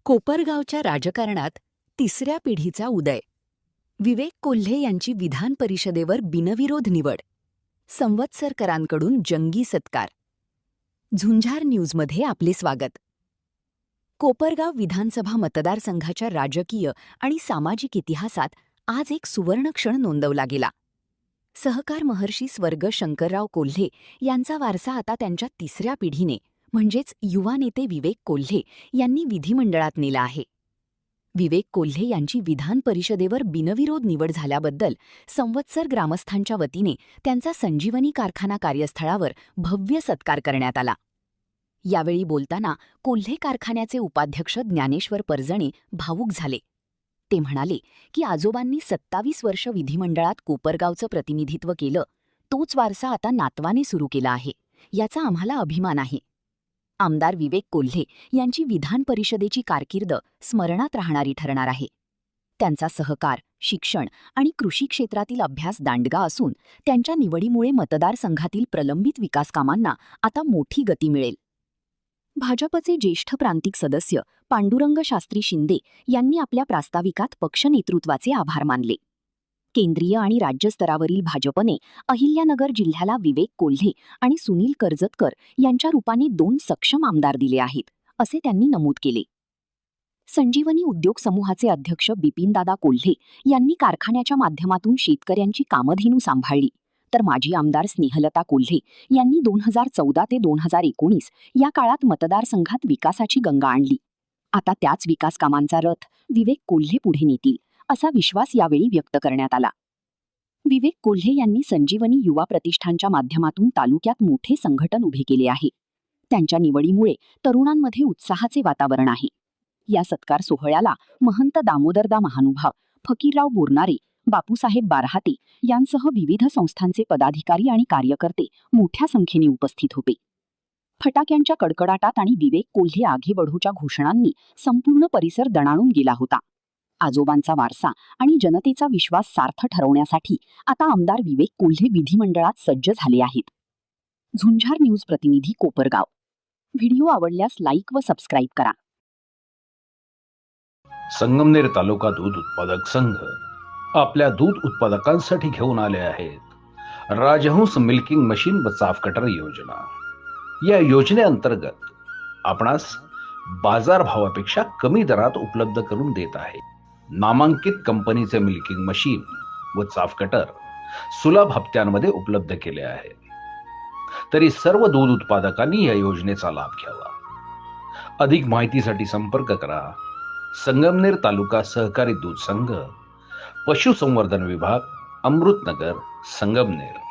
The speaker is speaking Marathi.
कोपरगावच्या राजकारणात तिसऱ्या पिढीचा उदय. विवेक कोल्हे यांची विधान परिषदेवर बिनविरोध निवड. संवत्सरकरांकडून जंगी सत्कार. झुंझार न्यूजमध्ये आपले स्वागत. कोपरगाव विधानसभा मतदारसंघाच्या राजकीय आणि सामाजिक इतिहासात आज एक सुवर्णक्षण नोंदवला गेला. सहकार महर्षी स्वर्ग शंकरराव कोल्हे यांचा वारसा आता त्यांच्या तिसऱ्या पिढीने म्हणजेच युवा नेते विवेक कोल्हे यांनी विधिमंडळात नेला आहे. विवेक कोल्हे यांची विधान परिषदेवर बिनविरोध निवड झाल्याबद्दल संवत्सर ग्रामस्थांच्या वतीने त्यांचा संजीवनी कारखाना कार्यस्थळावर भव्य सत्कार करण्यात आला. यावेळी बोलताना कोल्हे कारखान्याचे उपाध्यक्ष ज्ञानेश्वर परजणे भावूक झाले. ते म्हणाले की आजोबांनी 27 वर्ष विधिमंडळात कोपरगावचं प्रतिनिधित्व केलं, तोच वारसा आता नातवाने सुरू केला आहे, याचा आम्हाला अभिमान आहे. आमदार विवेक कोल्हे यांची विधान परिषदेची कारकीर्द स्मरणात राहणारी ठरणार आहे. त्यांचा सहकार, शिक्षण आणि कृषी क्षेत्रातील अभ्यास दांडगा असून त्यांच्या निवडीमुळे मतदारसंघातील प्रलंबित विकासकामांना आता मोठी गती मिळेल. भाजपचे ज्येष्ठ प्रांतिक सदस्य पांडुरंग शास्त्री शिंदे यांनी आपल्या प्रास्ताविकात पक्ष नेतृत्वाचे आभार मानले. केंद्रीय आणि राज्य स्तरावरील भाजपने अहिल्यानगर जिल्ह्याला विवेक कोल्हे आणि सुनील कर्जतकर यांच्या रूपाने 2 सक्षम आमदार दिले आहेत, असे त्यांनी नमूद केले. संजीवनी उद्योग समूहाचे अध्यक्ष बिपिनदादा कोल्हे यांनी कारखान्याच्या माध्यमातून शेतकऱ्यांची कामधेनू सांभाळली, तर माजी आमदार स्नेहलता कोल्हे यांनी 2014 ते 2019 या काळात मतदारसंघात विकासाची गंगा आणली. आता त्याच विकास कामांचा रथ विवेक कोल्हे पुढे नेतील, असा विश्वास यावेळी व्यक्त करण्यात आला. विवेक कोल्हे यांनी संजीवनी युवा प्रतिष्ठानच्या माध्यमातून तालुक्यात मोठे संघटन उभे केले आहे. त्यांच्या निवडीमुळे तरुणांमध्ये उत्साहाचे वातावरण आहे. या सत्कार सोहळ्याला महंत दामोदरदा महानुभाव, फकीरराव बोरनारे, बापूसाहेब बारहाते यांसह विविध संस्थांचे पदाधिकारी आणि कार्यकर्ते मोठ्या संख्येने उपस्थित होते. फटाक्यांच्या कडकडाटात आणि विवेक कोल्हे आगे बढोच्या घोषणांनी संपूर्ण परिसर दणाणून गेला होता. आजोबांचा वारसा आणि जनतेचा विश्वास सार्थ ठरवण्यासाठी आता आमदार विवेक कोल्हे विधिमंडळात सज्ज झाले आहेत. झुंझार न्यूज प्रतिनिधी कोपरगाव. व्हिडिओ आवडल्यास लाईक व सबस्क्राईब करा. संगमनेर तालुका दूध उत्पादक संघ आपल्या दूध उत्पादकांसाठी घेऊन आले आहेत राजहंस मिल्किंग मशीन व चाफ कटर योजना. या योजनेअंतर्गत आपणास बाजारभावापेक्षा कमी दरात उपलब्ध करून देत आहे. नामांकित कंपनीचे मिल्किंग मशीन व चाफ कटर सुलभ हप्त्यांमध्ये उपलब्ध केले आहे. तरी सर्व दूध उत्पादकांनी या योजनेचा लाभ घ्यावा. अधिक माहितीसाठी संपर्क करा संगमनेर तालुका सहकारी दूध संघ, पशुसंवर्धन विभाग, अमृतनगर, संगमनेर.